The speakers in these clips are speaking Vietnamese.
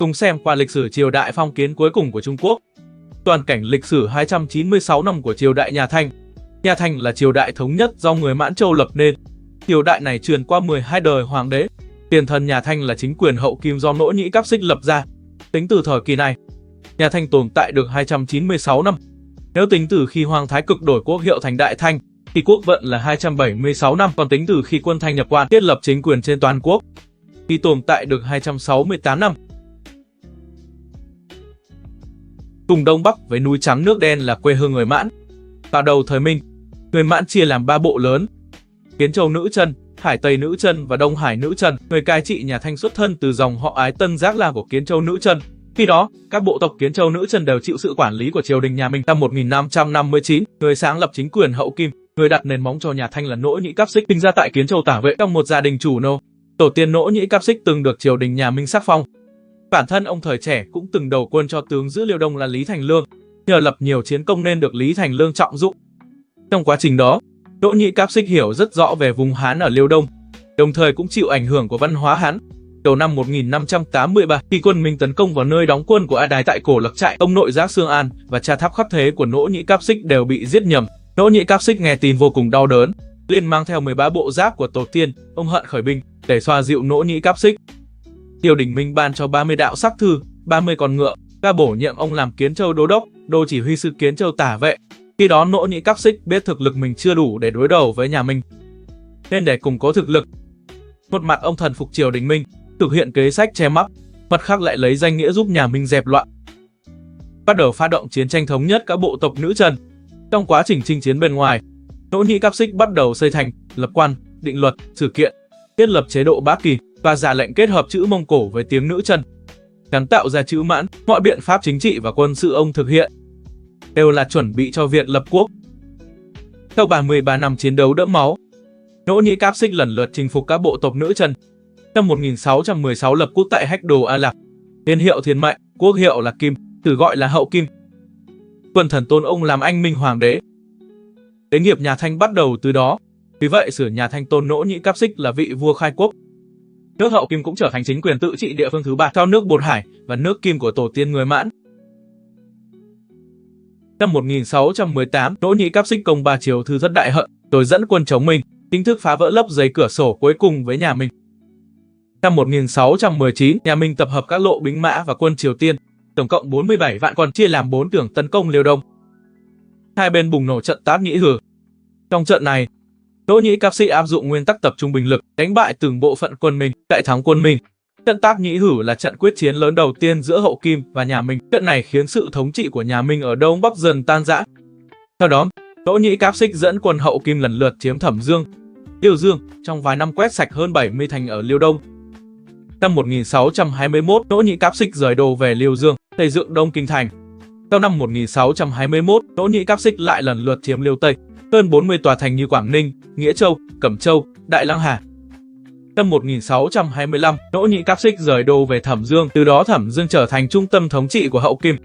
Cùng xem qua lịch sử triều đại phong kiến cuối cùng của Trung Quốc. Toàn cảnh lịch sử 296 năm của triều đại nhà Thanh. Nhà Thanh là triều đại thống nhất do người Mãn Châu lập nên. Triều đại này truyền qua 12 đời hoàng đế. Tiền thân nhà Thanh là chính quyền hậu Kim do Nỗ Nhĩ Cáp Xích lập ra. Tính từ thời kỳ này, nhà Thanh tồn tại được 296 năm. Nếu tính từ khi Hoàng Thái Cực đổi quốc hiệu thành Đại Thanh, thì quốc vận là 276 năm, còn tính từ khi quân Thanh nhập quan thiết lập chính quyền trên toàn quốc, thì tồn tại được 268 năm. Vùng Đông Bắc với núi trắng nước đen là quê hương người Mãn. Vào đầu thời Minh, người Mãn chia làm 3 bộ lớn: Kiến Châu Nữ Chân, Hải Tây Nữ Chân và Đông Hải Nữ Chân. Người cai trị nhà Thanh xuất thân từ dòng họ Ái Tân Giác La của Kiến Châu Nữ Chân. Khi đó, các bộ tộc Kiến Châu Nữ Chân đều chịu sự quản lý của triều đình nhà Minh. Năm 1559, người sáng lập chính quyền hậu Kim, người đặt nền móng cho nhà Thanh là Nỗ Nhĩ Cáp Xích, sinh ra tại Kiến Châu Tả Vệ trong một gia đình chủ nô. Tổ tiên Nỗ Nhĩ Cáp Xích từng được triều đình nhà Minh sắc phong. Bản thân ông thời trẻ cũng từng đầu quân cho tướng giữ Liêu Đông là Lý Thành Lương, nhờ lập nhiều chiến công nên được Lý Thành Lương trọng dụng. Trong quá trình đó, Nỗ Nhĩ Cáp Xích hiểu rất rõ về vùng Hán ở Liêu Đông, đồng thời cũng chịu ảnh hưởng của văn hóa Hán. Đầu năm 1583, khi quân Minh tấn công vào nơi đóng quân của A Đài tại Cổ Lặc Trại, ông nội Giác Xương An và cha Tháp Khắc Thế của Nỗ Nhĩ Cáp Xích đều bị giết nhầm. Nỗ Nhĩ Cáp Xích nghe tin vô cùng đau đớn, liền mang theo 13 bộ giáp của tổ tiên, ông hận khởi binh để xoa dịu Nỗ Nhĩ Cáp Xích. Triều đình Minh ban cho 30 đạo sắc thư, 30 con ngựa, và bổ nhiệm ông làm Kiến Châu Đô Đốc, Đô chỉ huy sư Kiến Châu Tả Vệ. Khi đó Nỗ Nhĩ Cáp Xích biết thực lực mình chưa đủ để đối đầu với nhà Minh, nên để củng cố thực lực, một mặt ông thần phục triều đình Minh, thực hiện kế sách che mắt, mặt khác lại lấy danh nghĩa giúp nhà Minh dẹp loạn, bắt đầu phát động chiến tranh thống nhất các bộ tộc nữ chân. Trong quá trình chinh chiến bên ngoài, Nỗ Nhĩ Cáp Xích bắt đầu xây thành, lập quan, định luật, sự kiện, thiết lập chế độ Bá Kỳ và ra lệnh kết hợp chữ Mông Cổ với tiếng nữ chân, gắn tạo ra chữ Mãn. Mọi biện pháp chính trị và quân sự ông thực hiện đều là chuẩn bị cho việc lập quốc. Sau 33 năm chiến đấu đẫm máu, Nỗ Nhĩ Cáp Xích lần lượt chinh phục các bộ tộc nữ chân. Năm 1616 lập quốc tại Hách Đồ A Lạc, niên hiệu Thiên Mệnh, quốc hiệu là Kim, từ gọi là Hậu Kim. Quân thần tôn ông làm anh minh hoàng đế. Đế nghiệp nhà Thanh bắt đầu từ đó, vì vậy sử nhà Thanh tôn Nỗ Nhĩ Cáp Xích là vị vua khai quốc. Nước Hậu Kim cũng trở thành chính quyền tự trị địa phương thứ 3 sau nước Bột Hải và nước Kim của tổ tiên người Mãn. Năm 1618, Nỗ Nhĩ Cáp Xích công 3 chiếu thư thất đại hận, rồi dẫn quân chống Minh, chính thức phá vỡ lớp giấy cửa sổ cuối cùng với nhà Minh. Năm 1619, nhà Minh tập hợp các lộ binh mã và quân Triều Tiên, tổng cộng 47 vạn quân chia làm 4 đường tấn công Liêu Đông. Hai bên bùng nổ trận Tác Nhĩ Hử. Trong trận này, Nỗ Nhĩ Cáp Xích áp dụng nguyên tắc tập trung binh lực, đánh bại từng bộ phận quân Minh, đại thắng quân Minh. Trận Tác Nhĩ Hử là trận quyết chiến lớn đầu tiên giữa Hậu Kim và nhà Minh. Trận này khiến sự thống trị của nhà Minh ở Đông Bắc dần tan rã. Sau đó, Nỗ Nhĩ Cáp Xích dẫn quân Hậu Kim lần lượt chiếm Thẩm Dương, Liêu Dương, trong vài năm quét sạch hơn 70 thành ở Liêu Đông. Năm 1621, Nỗ Nhĩ Cáp Xích rời đô về Liêu Dương, xây dựng Đông Kinh Thành. Sau năm 1621, Nỗ Nhĩ Cáp Xích lại lần lượt chiếm Liêu Tây, hơn 40 tòa thành như Quảng Ninh, Nghĩa Châu, Cẩm Châu, Đại Lăng Hà. Năm 1625, Nỗ Nhĩ Cáp Xích rời đô về Thẩm Dương, từ đó Thẩm Dương trở thành trung tâm thống trị của Hậu Kim.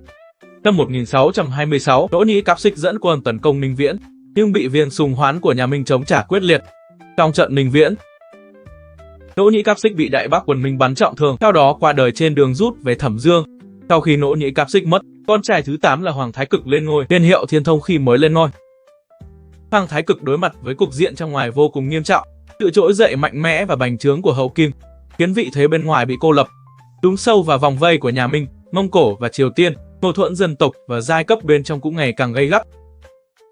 Năm 1626, Nỗ Nhĩ Cáp Xích dẫn quân tấn công Ninh Viễn, nhưng bị viên Sùng Hoán của nhà Minh chống trả quyết liệt. Trong trận Ninh Viễn, Nỗ Nhĩ Cáp Xích bị Đại Bắc quân Minh bắn trọng thương, sau đó qua đời trên đường rút về Thẩm Dương. Sau khi Nỗ Nhĩ Cáp Xích mất, con trai thứ 8 là Hoàng Thái Cực lên ngôi, niên hiệu Thiên Thông khi mới lên ngôi. Hoàng Thái Cực đối mặt với cục diện trong ngoài vô cùng nghiêm trọng, sự trỗi dậy mạnh mẽ và bành trướng của Hậu Kim, khiến vị thế bên ngoài bị cô lập, đúng sâu vào vòng vây của nhà Minh, Mông Cổ và Triều Tiên. Mâu thuẫn dân tộc và giai cấp bên trong cũng ngày càng gay gắt.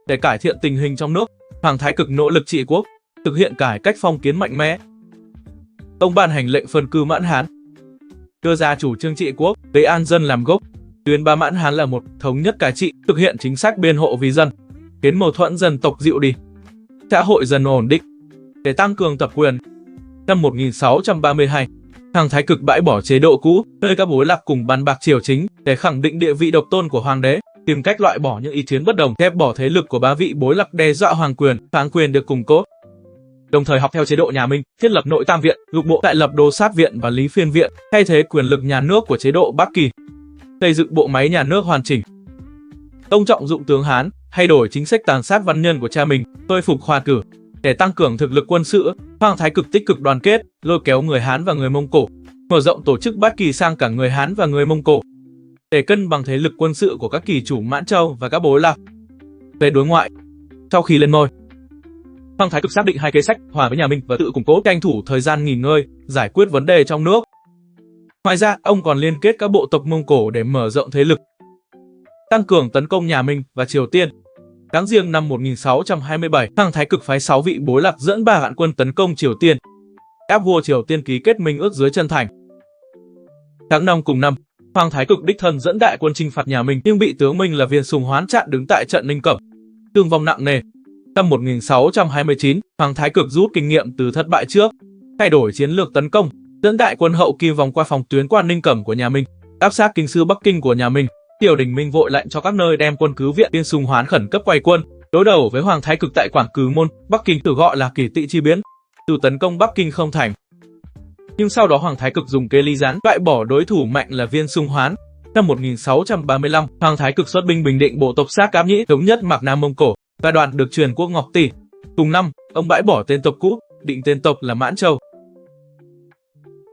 Để cải thiện tình hình trong nước, Hoàng Thái Cực nỗ lực trị quốc, thực hiện cải cách phong kiến mạnh mẽ. Ông ban hành lệnh phân cư Mãn Hán, đưa ra chủ trương trị quốc, lấy an dân làm gốc, tuyên bá Mãn Hán là một, thống nhất cai trị, thực hiện chính sách biên hộ vì dân, khiến mâu thuẫn dân tộc dịu đi, xã hội dần ổn định. Để tăng cường tập quyền, năm 1632, Hoàng Thái Cực bãi bỏ chế độ cũ, nơi các bối lạc cùng bàn bạc triều chính để khẳng định địa vị độc tôn của hoàng đế, tìm cách loại bỏ những ý kiến bất đồng, ép bỏ thế lực của bá vị bối lạc đe dọa hoàng quyền, phán quyền được củng cố. Đồng thời học theo chế độ nhà Minh, thiết lập nội tam viện, lục bộ, lại lập đô sát viện và lý phiên viện, thay thế quyền lực nhà nước của chế độ Bá Kỳ, xây dựng bộ máy nhà nước hoàn chỉnh. Ông trọng dụng tướng Hán, thay đổi chính sách tàn sát văn nhân của cha mình, tôi phục khoa cử. Để tăng cường thực lực quân sự, Hoàng Thái Cực tích cực đoàn kết, lôi kéo người Hán và người Mông Cổ, mở rộng tổ chức Bát Kỳ sang cả người Hán và người Mông Cổ, để cân bằng thế lực quân sự của các kỳ chủ Mãn Châu và các bối lạc. Về đối ngoại, sau khi lên ngôi, Hoàng Thái Cực xác định hai kế sách hòa với nhà Minh và tự củng cố, tranh thủ thời gian nghỉ ngơi, giải quyết vấn đề trong nước. Ngoài ra, ông còn liên kết các bộ tộc Mông Cổ để mở rộng thế lực, tăng cường tấn công nhà Minh và Triều Tiên. Tháng Giêng năm 1627, Hoàng Thái Cực phái 6 vị bối lạc dẫn 3 vạn quân tấn công Triều Tiên, ép vua Triều Tiên ký kết minh ước dưới chân thành. Tháng 5 cùng năm, Hoàng Thái Cực đích thân dẫn đại quân chinh phạt nhà Minh nhưng bị tướng Minh là Viên Sùng Hoán chặn đứng tại trận Ninh Cẩm, thương vong nặng nề. Năm 1629, Hoàng Thái Cực rút kinh nghiệm từ thất bại trước, thay đổi chiến lược tấn công, dẫn đại quân hậu kỳ vòng qua phòng tuyến quan Ninh Cẩm của nhà Minh, áp sát kinh sư Bắc Kinh của nhà Minh. Triều đình Minh vội lệnh cho các nơi đem quân cứu viện. Viên Sùng Hoán khẩn cấp quay quân đối đầu với Hoàng Thái Cực tại Quảng Cừ Môn, Bắc Kinh, tự gọi là Kỳ Tị Chi Biến, từ tấn công Bắc Kinh không thành. Nhưng sau đó Hoàng Thái Cực dùng kế ly gián loại bỏ đối thủ mạnh là Viên Sùng Hoán. Năm 1635, Hoàng Thái Cực xuất binh bình định bộ tộc Sát Cáp Nhĩ, thống nhất Mạc Nam Mông Cổ và đoạt được truyền quốc Ngọc Tỷ. Cùng năm, ông bãi bỏ tên tộc cũ, định tên tộc là Mãn Châu.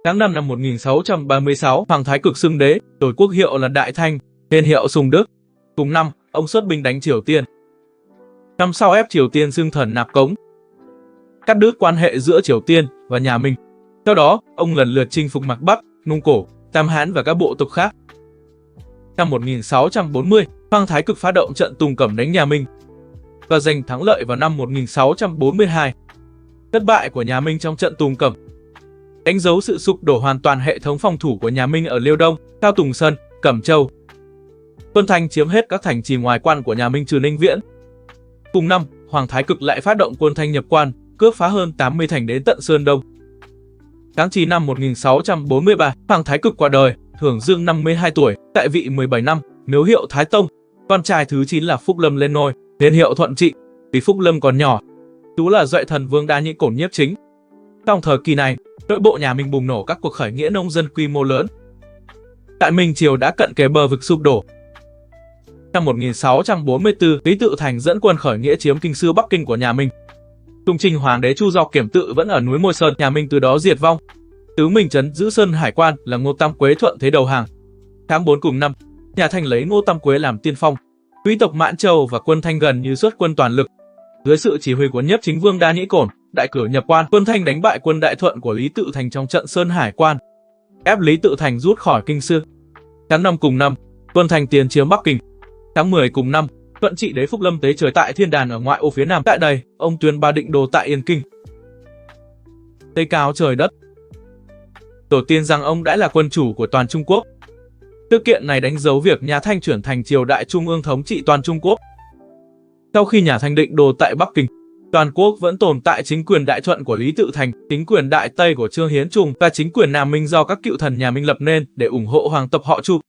Tháng 5 năm 1636, Hoàng Thái Cực xưng đế, đổi quốc hiệu là Đại Thanh, tên hiệu Sùng Đức. Cùng năm, ông xuất binh đánh Triều Tiên. Năm sau ép Triều Tiên xưng thần nạp cống, cắt đứt quan hệ giữa Triều Tiên và nhà Minh. Sau đó, ông lần lượt chinh phục Mạc Bắc, Mông Cổ, Tam Hán và các bộ tộc khác. Năm 1640, Hoàng Thái Cực phát động trận Tùng Cẩm đánh nhà Minh và giành thắng lợi vào năm 1642. Thất bại của nhà Minh trong trận Tùng Cẩm đánh dấu sự sụp đổ hoàn toàn hệ thống phòng thủ của nhà Minh ở Liêu Đông, Cao Tùng Sơn, Cẩm Châu. Quân Thanh chiếm hết các thành trì ngoài quan của nhà Minh trừ Ninh Viễn. Cùng năm, Hoàng Thái Cực lại phát động quân Thanh nhập quan, cướp phá hơn 80 thành đến tận Sơn Đông. Tháng 9 năm 1643, Hoàng Thái Cực qua đời, hưởng dương 52 tuổi, tại vị 17 năm, miếu hiệu Thái Tông. Con trai thứ 9 là Phúc Lâm lên ngôi, tên hiệu Thuận Trị. Vì Phúc Lâm còn nhỏ, chú là Duệ Thần Vương Đa Nhĩ Cổn nhiếp chính. Trong thời kỳ này, nội bộ nhà Minh bùng nổ các cuộc khởi nghĩa nông dân quy mô lớn. Tại Minh Triều đã cận kề bờ vực sụp đổ. Năm 1644, Lý Tự Thành dẫn quân khởi nghĩa chiếm kinh sư Bắc Kinh của nhà Minh. Tùng Trình Hoàng đế Chu Do Kiểm Tự vẫn ở núi Môi Sơn, nhà Minh từ đó diệt vong. Tướng Minh trấn giữ Sơn Hải Quan là Ngô Tam Quế thuận thế đầu hàng. Tháng 4 cùng năm, nhà Thanh lấy Ngô Tam Quế làm tiên phong. Quý tộc Mãn Châu và quân Thanh gần như xuất quân toàn lực. Dưới sự chỉ huy của nhiếp chính vương Đa Nhĩ Cổn, đại cử nhập quan, quân Thanh đánh bại quân Đại Thuận của Lý Tự Thành trong trận Sơn Hải Quan, ép Lý Tự Thành rút khỏi kinh sư. Tháng 5 cùng năm, quân Thanh tiến chiếm Bắc Kinh. Tháng 10 cùng năm, Thuận Trị đế Phúc Lâm tế trời tại Thiên Đàn ở ngoại ô phía nam. Tại đây, ông tuyên ba định đồ tại Yên Kinh. Tây cao trời đất. Tổ tiên rằng ông đã là quân chủ của toàn Trung Quốc. Sự kiện này đánh dấu việc nhà Thanh chuyển thành triều đại trung ương thống trị toàn Trung Quốc. Sau khi nhà Thanh định đô tại Bắc Kinh, toàn quốc vẫn tồn tại chính quyền Đại Thuận của Lý Tự Thành, chính quyền Đại Tây của Trương Hiến Trùng và chính quyền Nam Minh do các cựu thần nhà Minh lập nên để ủng hộ hoàng tộc họ Chu.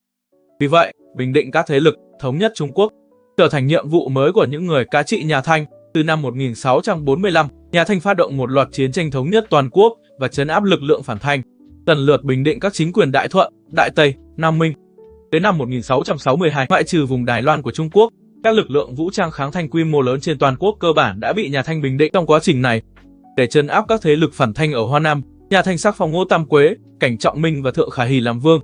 Vì vậy, bình định các thế lực, thống nhất Trung Quốc trở thành nhiệm vụ mới của những người cai trị nhà Thanh. Từ năm 1645, nhà Thanh phát động một loạt chiến tranh thống nhất toàn quốc và trấn áp lực lượng phản Thanh, lần lượt bình định các chính quyền Đại Thuận, Đại Tây, Nam Minh. Đến năm 1662, ngoại trừ vùng Đài Loan của Trung Quốc, các lực lượng vũ trang kháng Thanh quy mô lớn trên toàn quốc cơ bản đã bị nhà Thanh bình định. Trong quá trình này, để trấn áp các thế lực phản Thanh ở Hoa Nam, nhà Thanh sắc phong Ngô Tam Quế, Cảnh Trọng Minh và Thượng Khả Hỷ làm vương.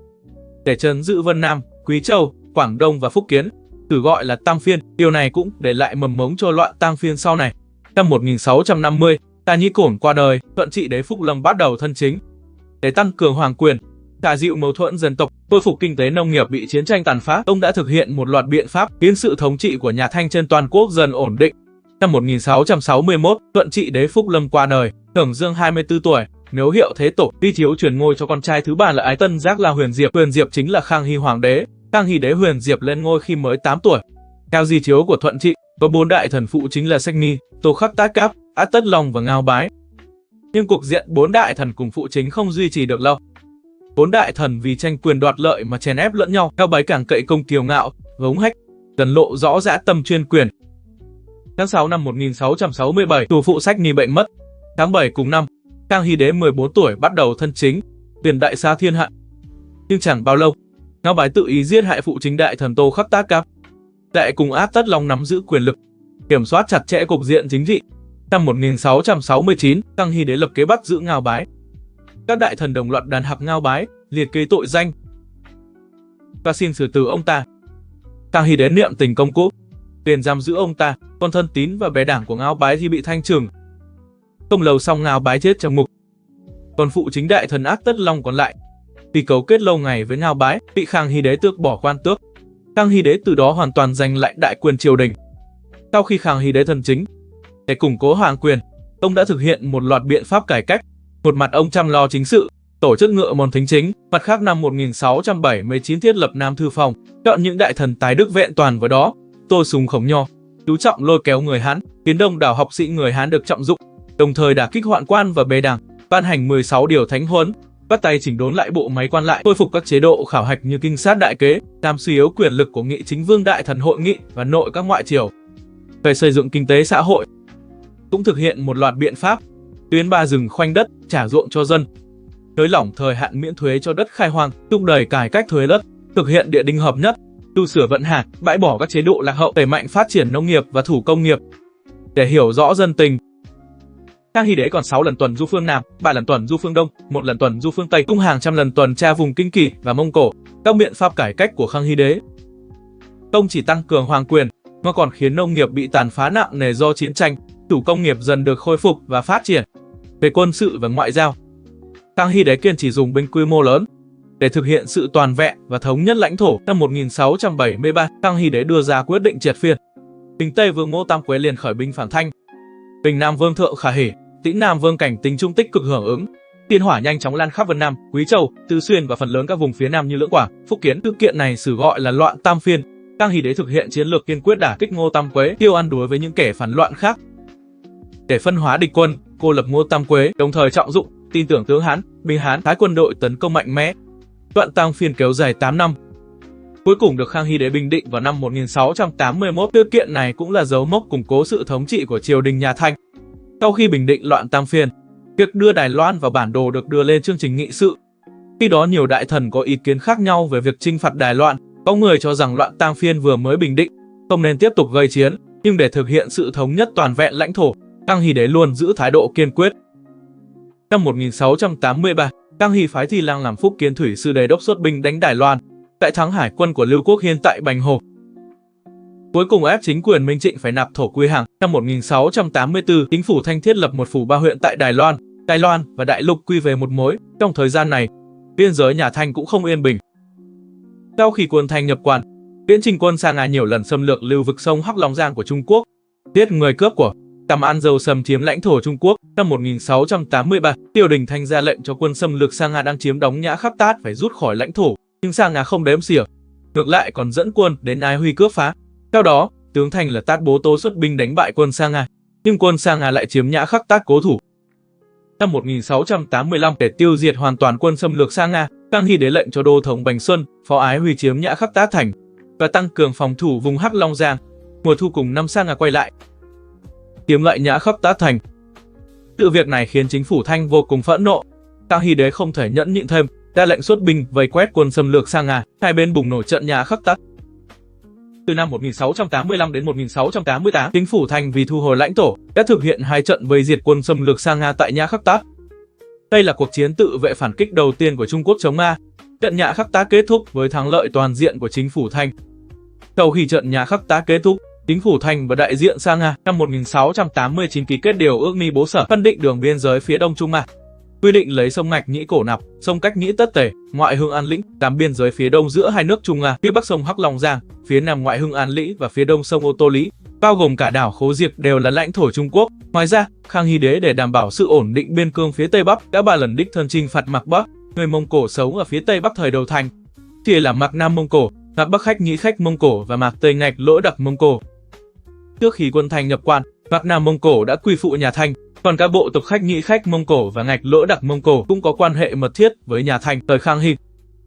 Để trấn giữ Vân Nam, Quý Châu, Quảng Đông và Phúc Kiến, tự gọi là Tam Phiên. Điều này cũng để lại mầm mống cho loạn Tam Phiên sau này. Năm 1650, Đa Nhĩ Cổn qua đời, Thuận Trị đế Phúc Lâm bắt đầu thân chính. Để tăng cường hoàng quyền, trả dịu mâu thuẫn dân tộc, khôi phục kinh tế nông nghiệp bị chiến tranh tàn phá, ông đã thực hiện một loạt biện pháp khiến sự thống trị của nhà Thanh trên toàn quốc dần ổn định. Năm 1661, Thuận Trị đế Phúc Lâm qua đời, hưởng dương 24 tuổi, miếu hiệu Thế Tổ. Hy Thiếu truyền ngôi cho con trai thứ ba là Ái Tân Giác là Huyền Diệp. Huyền Diệp chính là Khang Hy hoàng đế. Khang Hy đế Huyền Diệp lên ngôi khi mới 8 tuổi. Theo di chiếu của Thuận Trị, có 4 đại thần phụ chính là Sách Nghi, Tô Khắc Tác Cáp, Át Tất Long và Ngao Bái. Nhưng cục diện 4 đại thần cùng phụ chính không duy trì được lâu. 4 đại thần vì tranh quyền đoạt lợi mà chèn ép lẫn nhau, Ngao Bái càng cậy công kiêu ngạo, gống hách, dần lộ rõ dã tâm chuyên quyền. Tháng 6 năm 1667, tổ phụ Sách Nghi bệnh mất. Tháng 7 cùng năm, Khang Hy đế 14 tuổi bắt đầu thân chính, tiền đại xa thiên hạ. Nhưng chẳng bao lâu, Ngao Bái tự ý giết hại phụ chính đại thần Tô Khắc Tác Cáp. Đại cùng Át Tất Long nắm giữ quyền lực, kiểm soát chặt chẽ cục diện chính trị. Năm 1669, Khang Hy đế lập kế bắt giữ Ngao Bái. Các đại thần đồng loạt đàn hạc Ngao Bái, liệt kê tội danh và xin xử tử ông ta. Khang Hy Đế niệm tình công cũ, tiền giam giữ ông ta, con thân tín và bè đảng của Ngao Bái thì bị thanh trừng. Không lâu sau Ngao Bái chết trong ngục, còn phụ chính đại thần Ác Tất Long còn lại, vì cấu kết lâu ngày với Ngao Bái, bị Khang Hy Đế tước bỏ quan tước. Khang Hy Đế từ đó hoàn toàn giành lại đại quyền triều đình. Sau khi Khang Hy Đế thân chính, để củng cố hoàng quyền, ông đã thực hiện một loạt biện pháp cải cách. Một mặt ông chăm lo chính sự, tổ chức ngựa môn thính chính, mặt khác năm 1679 thiết lập Nam Thư Phòng, chọn những đại thần tài đức vẹn toàn với đó, tô sùng khổng nho, chú trọng lôi kéo người Hán, khiến đông đảo học sĩ người Hán được trọng dụng, đồng thời đả kích hoạn quan và bề đảng, ban hành 16 điều thánh huấn, bắt tay chỉnh đốn lại bộ máy quan lại, khôi phục các chế độ khảo hạch như kinh sát đại kế, làm suy yếu quyền lực của nghị chính vương đại thần hội nghị và nội các ngoại triều. Về xây dựng kinh tế xã hội, cũng thực hiện một loạt biện pháp, tuyến ba rừng khoanh đất, trả ruộng cho dân, nới lỏng thời hạn miễn thuế cho đất khai hoang, thúc đẩy cải cách thuế đất, thực hiện địa đinh hợp nhất, tu sửa vận hạt, bãi bỏ các chế độ lạc hậu, đẩy mạnh phát triển nông nghiệp và thủ công nghiệp. Để hiểu rõ dân tình, Khang Hy Đế còn 6 lần tuần du phương Nam, 3 lần tuần du phương Đông, 1 lần tuần du phương Tây, cùng hàng trăm lần tuần tra vùng Kinh Kỳ và Mông Cổ. Các biện pháp cải cách của Khang Hy Đế không chỉ tăng cường hoàng quyền, mà còn khiến nông nghiệp bị tàn phá nặng nề do chiến tranh, thủ công nghiệp dần được khôi phục và phát triển. Về quân sự và ngoại giao, Khang Hy Đế kiên trì dùng binh quy mô lớn để thực hiện sự toàn vẹn và thống nhất lãnh thổ. Năm 1673, Khang Hy Đế đưa ra quyết định triệt phiên. Bình Tây Vương Ngô Tam Quế liền khởi binh phản Thanh. Bình Nam Vương Thượng Khả Hỉ, Tĩnh Nam Vương Cảnh Tính Trung tích cực hưởng ứng. Tiên hỏa nhanh chóng lan khắp Vân Nam, Quý Châu, Tư Xuyên và phần lớn các vùng phía Nam như Lưỡng Quảng, Phúc Kiến. Sự kiện này sử gọi là loạn Tam Phiên. Khang Hy Đế thực hiện chiến lược kiên quyết đả kích Ngô Tam Quế, tiêu ăn đuối với những kẻ phản loạn khác. Để phân hóa địch quân, cô lập Ngô Tam Quế, đồng thời trọng dụng, tin tưởng tướng Hán, binh Hán phái quân đội tấn công mạnh mẽ. Loạn Tam Phiên kéo dài 8 năm. Cuối cùng được Khang Hy Đế bình định vào năm 1681. Sự kiện này cũng là dấu mốc củng cố sự thống trị của triều đình nhà Thanh. Sau khi bình định loạn Tam Phiên, việc đưa Đài Loan vào bản đồ được đưa lên chương trình nghị sự. Khi đó nhiều đại thần có ý kiến khác nhau về việc chinh phạt Đài Loan. Có người cho rằng loạn Tam Phiên vừa mới bình định, không nên tiếp tục gây chiến, nhưng để thực hiện sự thống nhất toàn vẹn lãnh thổ, Khang Hy Đế luôn giữ thái độ kiên quyết. Năm 1683, Khang Hy phái Thi Lang làm Phúc Kiến thủy sư đề đốc xuất binh đánh Đài Loan, đại thắng hải quân của Lưu Quốc Hiên tại Bành Hồ. Cuối cùng ép chính quyền Minh Trịnh phải nạp thổ quy hàng. Năm 1684, chính phủ Thanh thiết lập một phủ ba huyện tại Đài Loan và Đại Lục quy về một mối. Trong thời gian này, biên giới nhà Thanh cũng không yên bình. Sau khi quân Thanh nhập quan, Viễn Trình quân Sa Nga nhiều lần xâm lược lưu vực sông Hắc Long Giang của Trung Quốc, giết người cướp của, Cam An Dâu xâm chiếm lãnh thổ Trung Quốc. Năm 1683, triều đình Thanh ra lệnh cho quân xâm lược Sa Nga đang chiếm đóng Nhã Khắc Tát phải rút khỏi lãnh thổ, nhưng Sa Nga không đếm xỉa, ngược lại còn dẫn quân đến Ái Huy cướp phá. Theo đó, tướng Thanh là Tát Bố Tô xuất binh đánh bại quân Sa Nga, nhưng quân Sa Nga lại chiếm Nhã Khắc Tát cố thủ. Năm 1685, để tiêu diệt hoàn toàn quân xâm lược Sa Nga, Khang Hy Đế lệnh cho đô thống Bành Xuân, phó Ái Huy chiếm Nhã Khắc Tát thành và tăng cường phòng thủ vùng Hắc Long Giang. Mùa thu cùng năm Sa Nga quay lại, chiếm lại Nhã Khắc Tát thành. Sự việc này khiến chính phủ Thanh vô cùng phẫn nộ. Khang Hy Đế không thể nhẫn nhịn thêm, ra lệnh xuất binh vây quét quân xâm lược Sa Nga. Hai bên bùng nổ trận Nhã Khắc Tát. Từ năm 1685 đến 1688, chính phủ Thanh vì thu hồi lãnh thổ đã thực hiện 2 trận vây diệt quân xâm lược Sa Nga tại Nhã Khắc Tát. Đây là cuộc chiến tự vệ phản kích đầu tiên của Trung Quốc chống Nga. Trận Nhã Khắc Tát kết thúc với thắng lợi toàn diện của chính phủ Thanh. Sau khi trận Nhã Khắc Tát kết thúc, chính phủ Thanh và đại diện Sa Nga năm 1689 ký kết điều ước Ni Bố Sở, phân định đường biên giới phía đông Trung Nga, quy định lấy sông Ngạch Nhĩ Cổ Nạp, sông Cách Nhĩ Tất Tề, ngoại Hưng An Lĩnh làm biên giới phía đông giữa hai nước Trung Nga, phía bắc sông Hắc Long Giang, phía nam ngoại Hưng An Lĩnh và phía đông sông Ô Tô Lý, bao gồm cả đảo Khố Diệp đều là lãnh thổ Trung Quốc. Ngoài ra, Khang Hy Đế để đảm bảo sự ổn định biên cương phía Tây Bắc đã 3 lần đích thân chinh phạt Mạc Bắc, người Mông Cổ sống ở phía Tây Bắc thời đầu thành, chia là Mạc Nam Mông Cổ, Mạc Bắc Khách Nhĩ Khách Mông Cổ và Mạc Tây Ngạch Lỗ Đặc Mông Cổ. Trước khi quân Thanh nhập quan, Mạc Nam Mông Cổ đã quy phụ nhà Thanh, còn các bộ tộc Khách Nhĩ Khách Mông Cổ và Ngạch Lỗ Đặc Mông Cổ cũng có quan hệ mật thiết với nhà Thanh thời Khang Hy.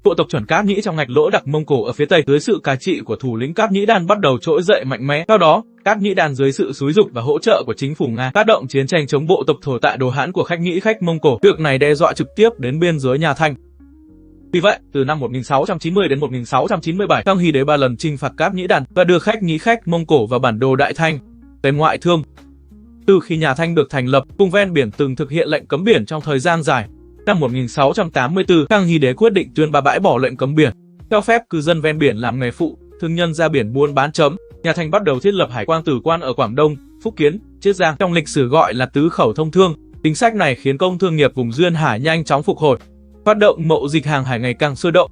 Bộ tộc Chuẩn Cáp Nhĩ trong Ngạch Lỗ Đặc Mông Cổ ở phía Tây dưới sự cai trị của thủ lĩnh Cáp Nhĩ Đan bắt đầu trỗi dậy mạnh mẽ. Sau đó, Cáp Nhĩ Đan dưới sự xúi giục và hỗ trợ của chính phủ Nga phát động chiến tranh chống bộ tộc Thổ Tạ Đồ Hán của Khách Nhĩ Khách Mông Cổ. Việc này đe dọa trực tiếp đến biên giới nhà Thanh. Vì vậy, từ năm 1690 đến 1697, Khang Hy Đế 3 lần chinh phạt Cáp Nhĩ Đan và đưa Khách Nhĩ Khách Mông Cổ vào bản đồ Đại Thanh, tên ngoại thương. Từ khi nhà Thanh được thành lập, vùng ven biển từng thực hiện lệnh cấm biển trong thời gian dài. Năm 1684, Khang Hy Đế quyết định tuyên bá bãi bỏ lệnh cấm biển, cho phép cư dân ven biển làm nghề phụ, thương nhân ra biển buôn bán. Nhà Thanh bắt đầu thiết lập hải quan tử quan ở Quảng Đông, Phúc Kiến, Chiết Giang, trong lịch sử gọi là tứ khẩu thông thương. Chính sách này khiến công thương nghiệp vùng duyên hải nhanh chóng phục hồi, hoạt động mậu dịch hàng hải ngày càng sôi động.